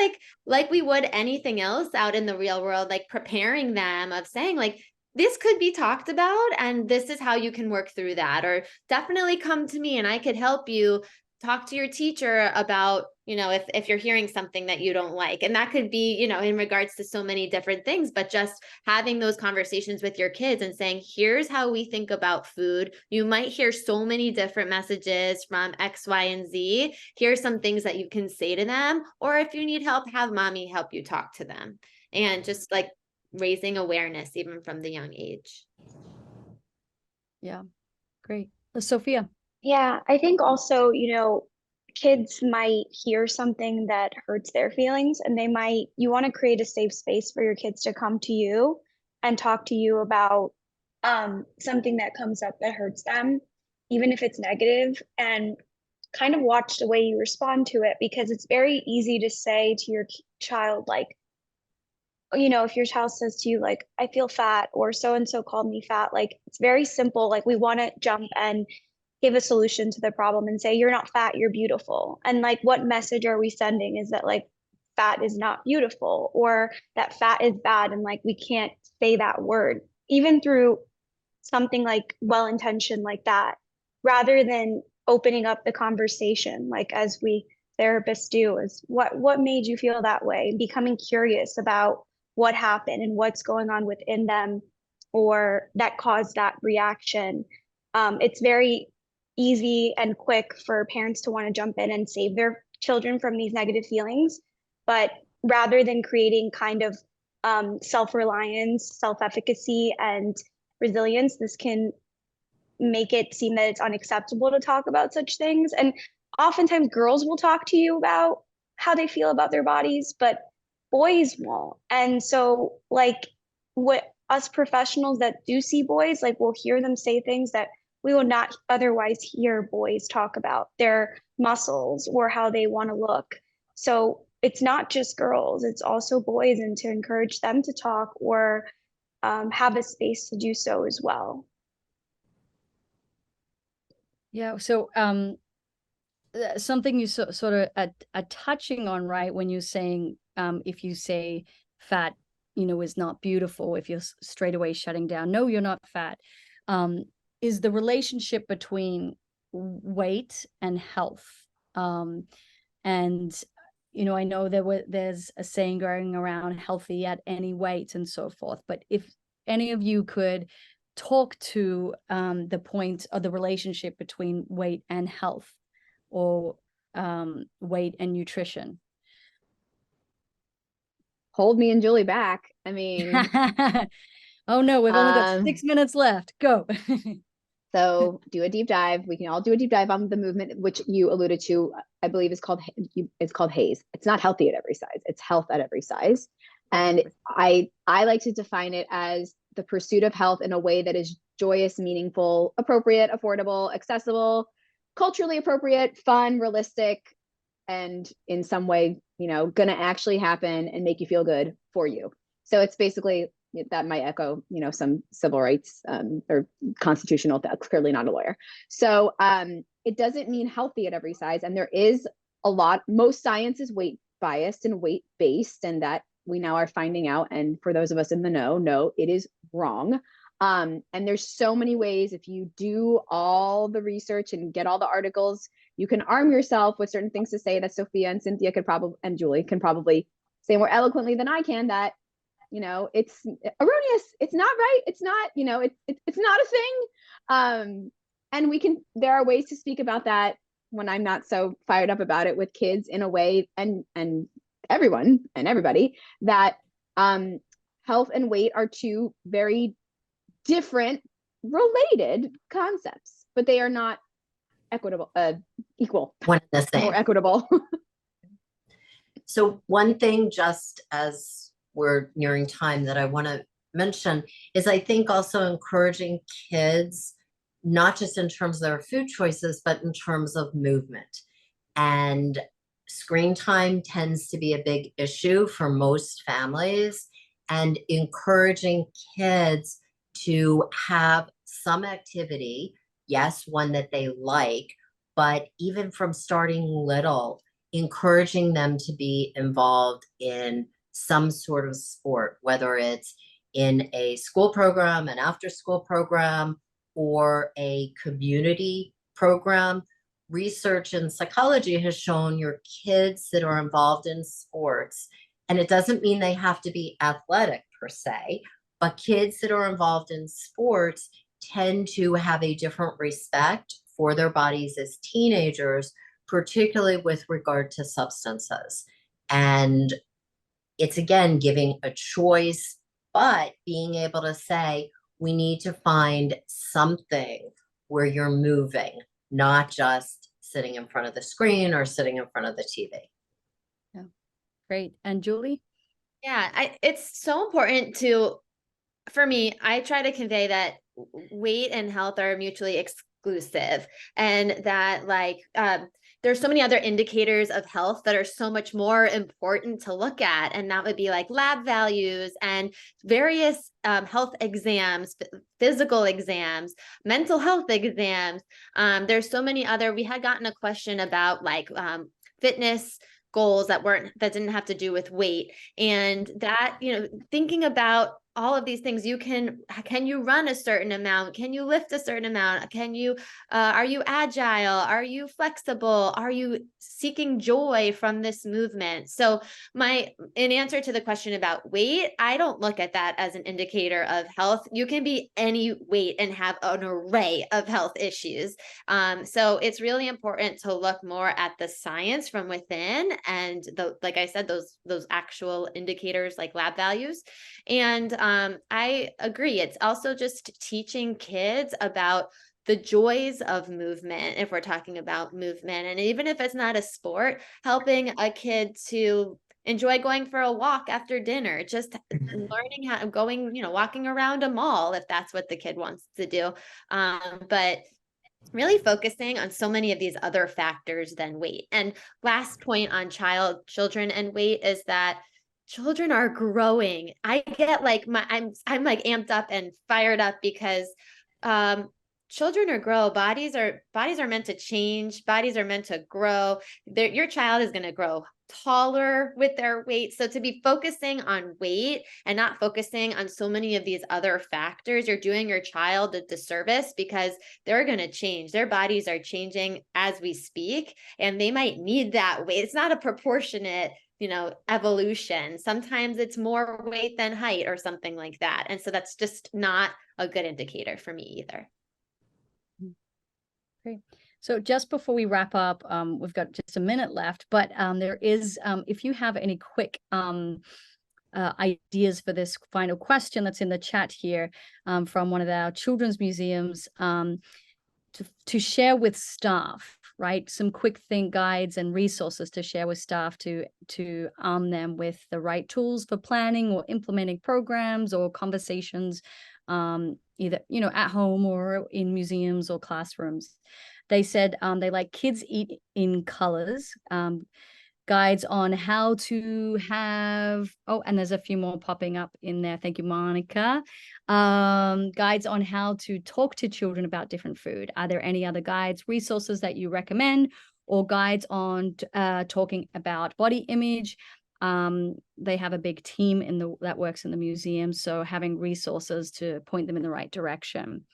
like we would anything else out in the real world, like preparing them of saying like, this could be talked about and this is how you can work through that, or definitely come to me and I could help you talk to your teacher about, if you're hearing something that you don't like. And that could be, in regards to so many different things, but just having those conversations with your kids and saying, here's how we think about food. You might hear so many different messages from X, Y, and Z. Here's some things that you can say to them. Or if you need help, have mommy help you talk to them. And just like raising awareness, even from the young age. Yeah, great. Sophia. Yeah, I think also, kids might hear something that hurts their feelings and you want to create a safe space for your kids to come to you and talk to you about something that comes up that hurts them, even if it's negative, and kind of watch the way you respond to it, because it's very easy to say to your child, like, if your child says to you, like, I feel fat, or so-and-so called me fat, like, it's very simple. Like, we want to jump and give a solution to the problem and say, you're not fat, you're beautiful. And like, what message are we sending? Is that like fat is not beautiful, or that fat is bad and like we can't say that word, even through something like well-intentioned like that, rather than opening up the conversation, like as we therapists do, is what made you feel that way, and becoming curious about what happened and what's going on within them or that caused that reaction. It's very easy and quick for parents to want to jump in and save their children from these negative feelings. But rather than creating kind of self-reliance, self-efficacy, and resilience, this can make it seem that it's unacceptable to talk about such things. And oftentimes girls will talk to you about how they feel about their bodies, but boys won't. And so like what us professionals that do see boys, like we'll hear them say things that we will not otherwise hear boys talk about, their muscles or how they want to look. So it's not just girls, it's also boys, and to encourage them to talk or have a space to do so as well. Yeah. So something you sort of are touching on, right? When you're saying, if you say fat, is not beautiful, if you're straight away shutting down, no, you're not fat, is the relationship between weight and health. And, I know there's a saying going around, healthy at any weight and so forth. But if any of you could talk to the point of the relationship between weight and health, or weight and nutrition. Hold me and Julie back. I mean, oh no, we've only got 6 minutes left. Go. So do a deep dive. We can all do a deep dive on the movement, which you alluded to, I believe is called HAZE. It's not healthy at every size. It's health at every size. And I like to define it as the pursuit of health in a way that is joyous, meaningful, appropriate, affordable, accessible, culturally appropriate, fun, realistic, and in some way, gonna actually happen and make you feel good for you. So it's basically, that might echo, some civil rights or constitutional. That's clearly not a lawyer. So it doesn't mean healthy at every size. And there is most science is weight biased and weight based, and that we now are finding out. And for those of us in the know, no, it is wrong. And there's so many ways, if you do all the research and get all the articles, you can arm yourself with certain things to say that Sofia and Cynthia and Julie can probably say more eloquently than I can, that it's erroneous, it's not right, it's not, it's not a thing. And there are ways to speak about that when I'm not so fired up about it with kids, in a way, and everyone and everybody, that health and weight are two very different, related concepts, but they are not equal, one and the same, or equitable. So one thing, just as we're nearing time, that I want to mention is, I think also encouraging kids, not just in terms of their food choices, but in terms of movement. And screen time tends to be a big issue for most families, and encouraging kids to have some activity, yes, one that they like, but even from starting little, encouraging them to be involved in some sort of sport, whether it's in a school program, an after school program, or a community program. Research in psychology has shown your kids that are involved in sports, and it doesn't mean they have to be athletic per se, but kids that are involved in sports tend to have a different respect for their bodies as teenagers, particularly with regard to substances. And it's, again, giving a choice, but being able to say, we need to find something where you're moving, not just sitting in front of the screen or sitting in front of the TV. Yeah, great. And Julie? Yeah, it's so important for me, I try to convey that weight and health are mutually exclusive, and that there's so many other indicators of health that are so much more important to look at. And that would be like lab values and various health exams, physical exams, mental health exams. There's so many other, we had gotten a question about fitness goals that didn't have to do with weight, and that, thinking about all of these things, can you run a certain amount? Can you lift a certain amount? Are you agile? Are you flexible? Are you seeking joy from this movement? So in answer to the question about weight, I don't look at that as an indicator of health. You can be any weight and have an array of health issues. So it's really important to look more at the science from within, and like I said, those actual indicators like lab values. And I agree. It's also just teaching kids about the joys of movement, if we're talking about movement. And even if it's not a sport, helping a kid to enjoy going for a walk after dinner, just learning how walking around a mall, if that's what the kid wants to do. But really focusing on so many of these other factors than weight. And last point on children and weight is that children are growing. I get I'm amped up and fired up because children bodies are meant to change, bodies are meant to grow. Your child is going to grow taller with their weight. So to be focusing on weight and not focusing on so many of these other factors, you're doing your child a disservice, because they're going to change. Their bodies are changing as we speak, and they might need that weight. It's not a proportionate, evolution. Sometimes it's more weight than height or something like that. And so that's just not a good indicator for me either. Great. So just before we wrap up, we've got just a minute left, but there is, if you have any quick ideas for this final question that's in the chat here, from one of our children's museums, to share with staff, right? Some quick think guides and resources to share with staff to arm them with the right tools for planning or implementing programs or conversations, either, at home or in museums or classrooms. They said they like Kids Eat in Colors, guides on how to have, and there's a few more popping up in there. Thank you, Monica. Guides on how to talk to children about different food. Are there any other guides, resources that you recommend, or guides on talking about body image? They have a big team that works in the museum, so having resources to point them in the right direction.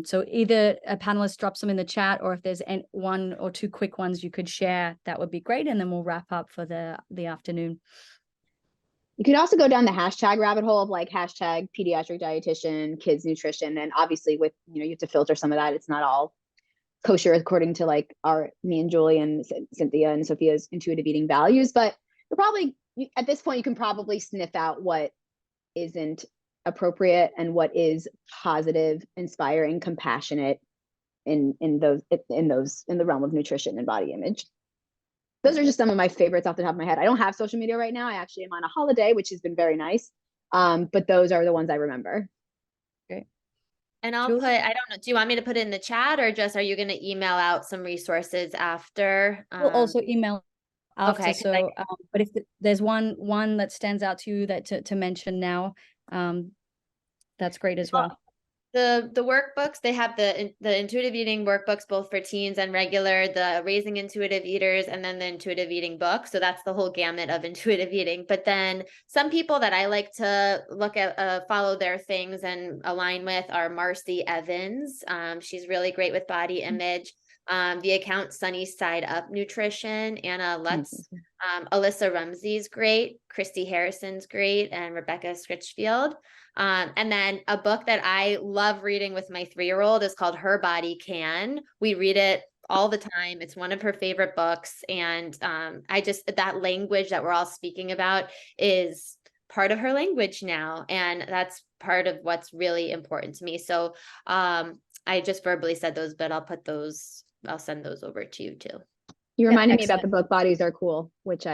So either a panelist drops them in the chat, or if there's one or two quick ones you could share, that would be great. And then we'll wrap up for the afternoon. You could also go down the hashtag rabbit hole of like hashtag pediatric dietitian, kids nutrition. And obviously with, you have to filter some of that. It's not all kosher according to like me and Julie and Cynthia and Sofia's intuitive eating values. But you're probably, at this point, you can probably sniff out what isn't appropriate and what is positive, inspiring, compassionate in the realm of nutrition and body image. Those are just some of my favorites off the top of my head. I don't have social media right now. I actually am on a holiday, which has been very nice. But those are the ones I remember. Great. And I don't know, do you want me to put it in the chat, or just are you going to email out some resources after? We'll also email after. Okay, so, but if there's one that stands out to you that to mention now, that's great as well. The workbooks, they have the intuitive eating workbooks, both for teens and regular, the Raising Intuitive Eaters, and then the intuitive eating book. So that's the whole gamut of intuitive eating. But then some people that I like to look at, follow their things and align with, are Marcy Evans. She's really great with body image. The account Sunny Side Up Nutrition, Anna Lutz, Alyssa Rumsey's great, Christy Harrison's great, and Rebecca Scritchfield. And then a book that I love reading with my 3-year-old is called Her Body Can. We read it all the time. It's one of her favorite books. And that language that we're all speaking about is part of her language now. And that's part of what's really important to me. So I just verbally said those, but I'll send those over to you too. You reminded me about the book Bodies Are Cool, which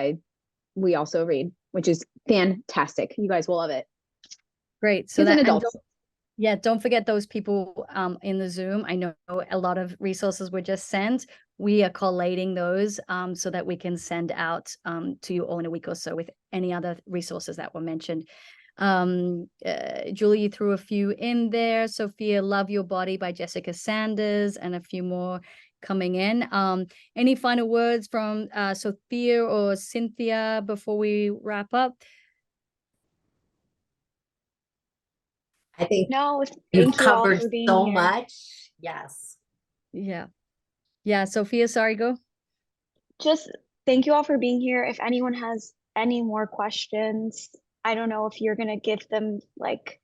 we also read, which is fantastic. You guys will love it. Great. So that don't forget those people in the Zoom. I know a lot of resources were just sent. We are collating those so that we can send out to you all in a week or so with any other resources that were mentioned. Julie, you threw a few in there. Sofia, Love Your Body by Jessica Sanders, and a few more coming in. Any final words from Sofia or Cynthia before we wrap up? I think No, you've thank you all covered for being so here. much. Yes. Yeah. Sofia, sorry, go. Just thank you all for being here. If anyone has any more questions, I don't know if you're going to give them like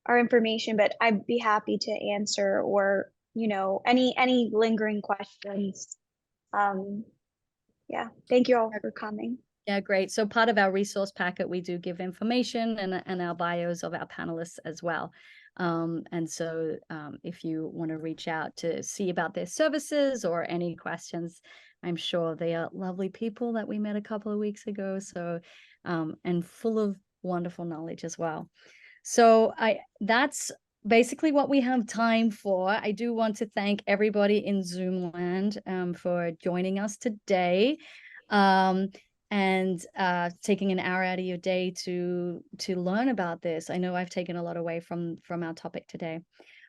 our information, but I'd be happy to answer, or, any lingering questions. Yeah. Thank you all for coming. Yeah, great. So part of our resource packet, we do give information and our bios of our panelists as well. And so if you want to reach out to see about their services or any questions, I'm sure they are lovely people that we met a couple of weeks ago. So, and full of wonderful knowledge as well. So that's basically what we have time for. I do want to thank everybody in Zoom land for joining us today. And taking an hour out of your day to learn about this. I know I've taken a lot away from our topic today.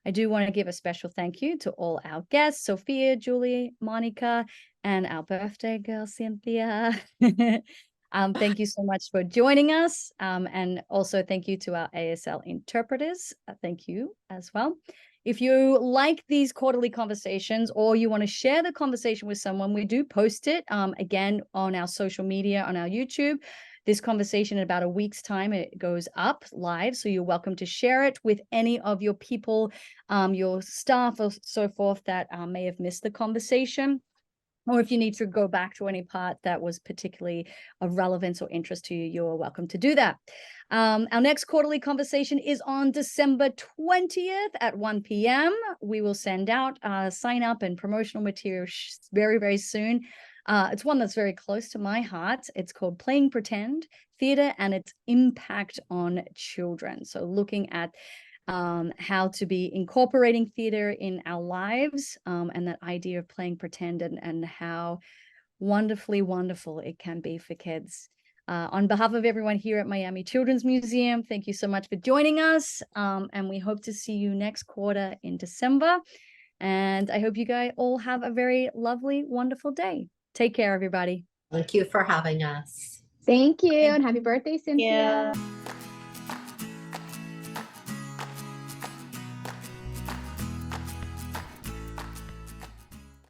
I do want to give a special thank you to all our guests, Sofia, Julie, Monica, and our birthday girl, Cynthia. Thank you so much for joining us. And also thank you to our ASL interpreters. Thank you as well. If you like these quarterly conversations or you want to share the conversation with someone, we do post it again on our social media, on our YouTube. This conversation in about a week's time, it goes up live. So you're welcome to share it with any of your people, your staff or so forth that may have missed the conversation. Or if you need to go back to any part that was particularly of relevance or interest to you, you're welcome to do that. Our next quarterly conversation is on December 20th at 1 p.m. We will send out sign up and promotional material very, very soon. It's one that's very close to my heart. It's called Playing Pretend Theater and its Impact on Children. So looking at how to be incorporating theater in our lives, and that idea of playing pretend and how wonderfully wonderful it can be for kids. On behalf of everyone here at Miami Children's Museum, thank you so much for joining us. And we hope to see you next quarter in December. And I hope you guys all have a very lovely, wonderful day. Take care, everybody. Thank you for having us. Thank you, and happy birthday, Cynthia. Yeah.